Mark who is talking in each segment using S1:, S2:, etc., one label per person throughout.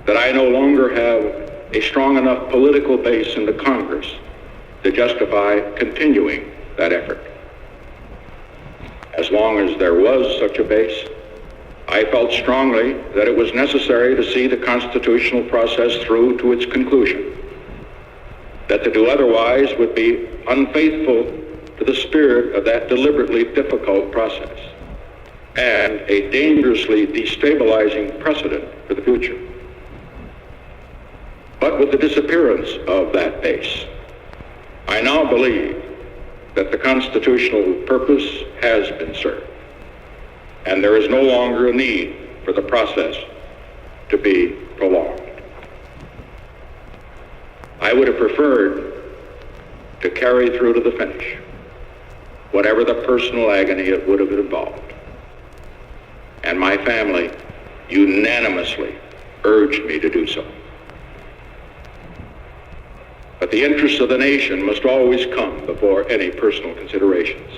S1: that I no longer have a strong enough political base in the Congress to justify continuing that effort. As long as there was such a base, I felt strongly that it was necessary to see the constitutional process through to its conclusion, that to do otherwise would be unfaithful to the spirit of that deliberately difficult process and a dangerously destabilizing precedent for the future. But with the disappearance of that base, I now believe that the constitutional purpose has been served, and there is no longer a need for the process to be prolonged. I would have preferred to carry through to the finish, whatever the personal agony it would have involved. And my family unanimously urged me to do so. But the interests of the nation must always come before any personal considerations.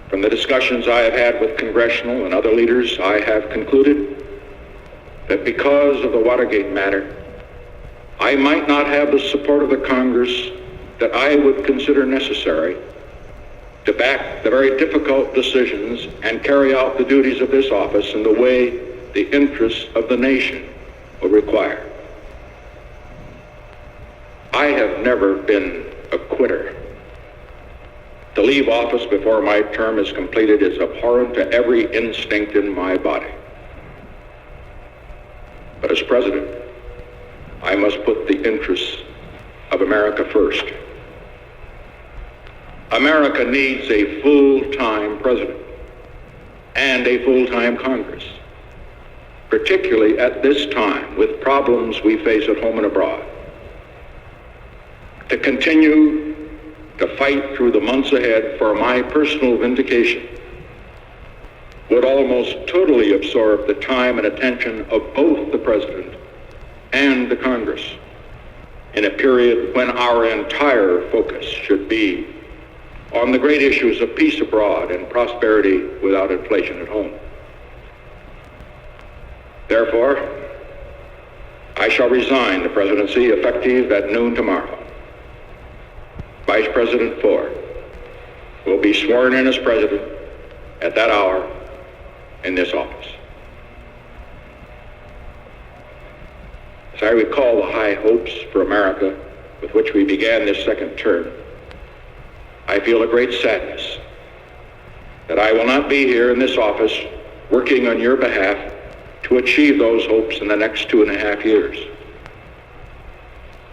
S1: From the discussions I have had with congressional and other leaders, I have concluded that because of the Watergate matter, I might not have the support of the Congress that I would consider necessary to back the very difficult decisions and carry out the duties of this office in the way the interests of the nation will require. I have never been a quitter. To leave office before my term is completed is abhorrent to every instinct in my body. But as president, I must put the interests of America first. America needs a full-time president and a full-time Congress, particularly at this time with problems we face at home and abroad. To continue to fight through the months ahead for my personal vindication would almost totally absorb the time and attention of both the President and the Congress in a period when our entire focus should be on the great issues of peace abroad and prosperity without inflation at home. Therefore, I shall resign the presidency effective at noon tomorrow. Vice President Ford will be sworn in as president at that hour in this office. As I recall the high hopes for America with which we began this second term, I feel a great sadness that I will not be here in this office working on your behalf to achieve those hopes in the next 2.5 years.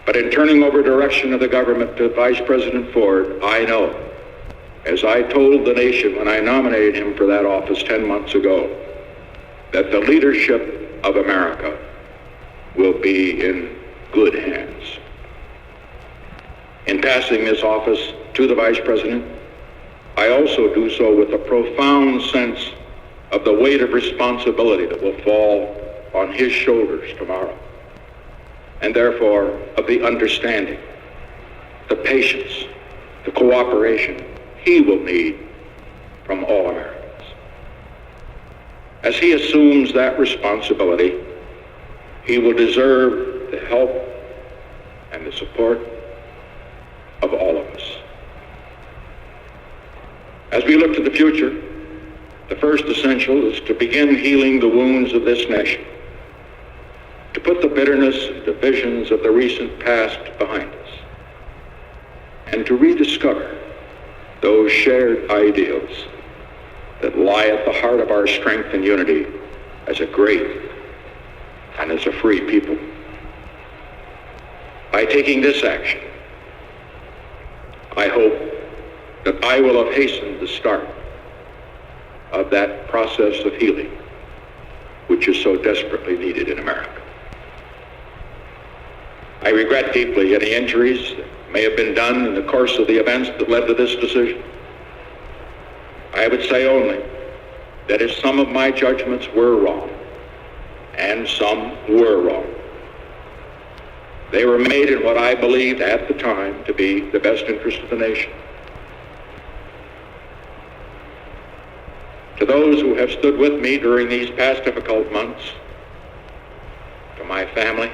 S1: But in turning over direction of the government to Vice President Ford, I know, as I told the nation when I nominated him for that office 10 months ago, that the leadership of America will be in good hands. In passing this office to the Vice President, I also do so with a profound sense of the weight of responsibility that will fall on his shoulders tomorrow, and therefore of the understanding, the patience, the cooperation he will need from all Americans. As he assumes that responsibility, he will deserve the help and the support of all of us. As we look to the future, the first essential is to begin healing the wounds of this nation, to put the bitterness and divisions of the recent past behind us, and to rediscover those shared ideals that lie at the heart of our strength and unity as a great and as a free people. By taking this action, I hope that I will have hastened the start of that process of healing which is so desperately needed in America. I regret deeply any injuries that may have been done in the course of the events that led to this decision. I would say only that if some of my judgments were wrong, and some were wrong, they were made in what I believed at the time to be the best interest of the nation. To those who have stood with me during these past difficult months, from my family,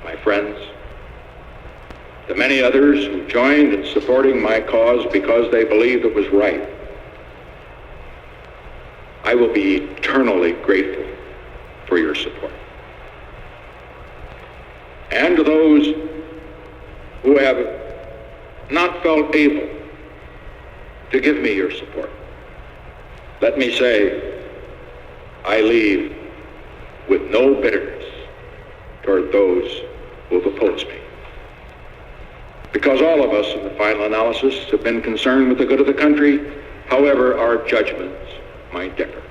S1: my friends, the many others who joined in supporting my cause because they believed it was right, I will be eternally grateful for your support. And to those who have not felt able to give me your support, let me say, I leave with no bitterness toward those who have opposed me. Because all of us in the final analysis have been concerned with the good of the country, however our judgments might differ.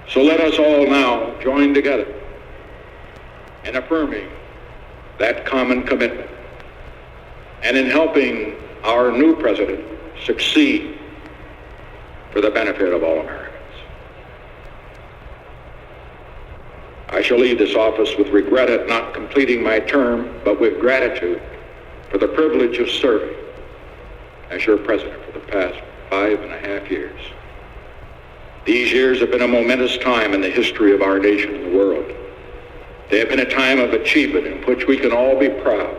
S1: So let us all now join together in affirming that common commitment and in helping our new president succeed for the benefit of all Americans. I shall leave this office with regret at not completing my term, but with gratitude for the privilege of serving as your president for the past 5.5 years. These years have been a momentous time in the history of our nation and the world. They have been a time of achievement in which we can all be proud.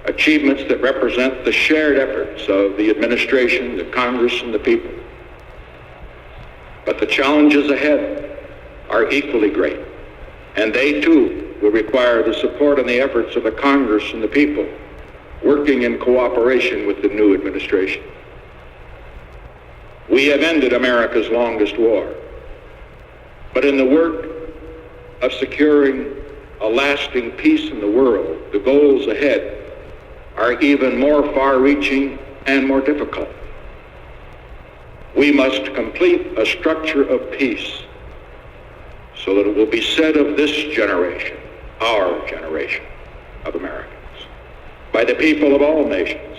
S1: Achievements that represent the shared efforts of the administration, the Congress, and the people. But the challenges ahead are equally great, and they too will require the support and the efforts of the Congress and the people, working in cooperation with the new administration. We have ended America's longest war, but in the work of securing a lasting peace in the world, the goals ahead are even more far-reaching and more difficult. We must complete a structure of peace so that it will be said of this generation, our generation of Americans, by the people of all nations,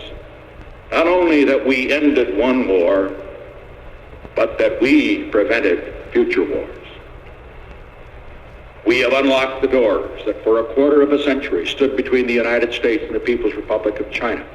S1: not only that we ended one war, but that we prevented future wars. We have unlocked the doors that for a quarter of a century stood between the United States and the People's Republic of China.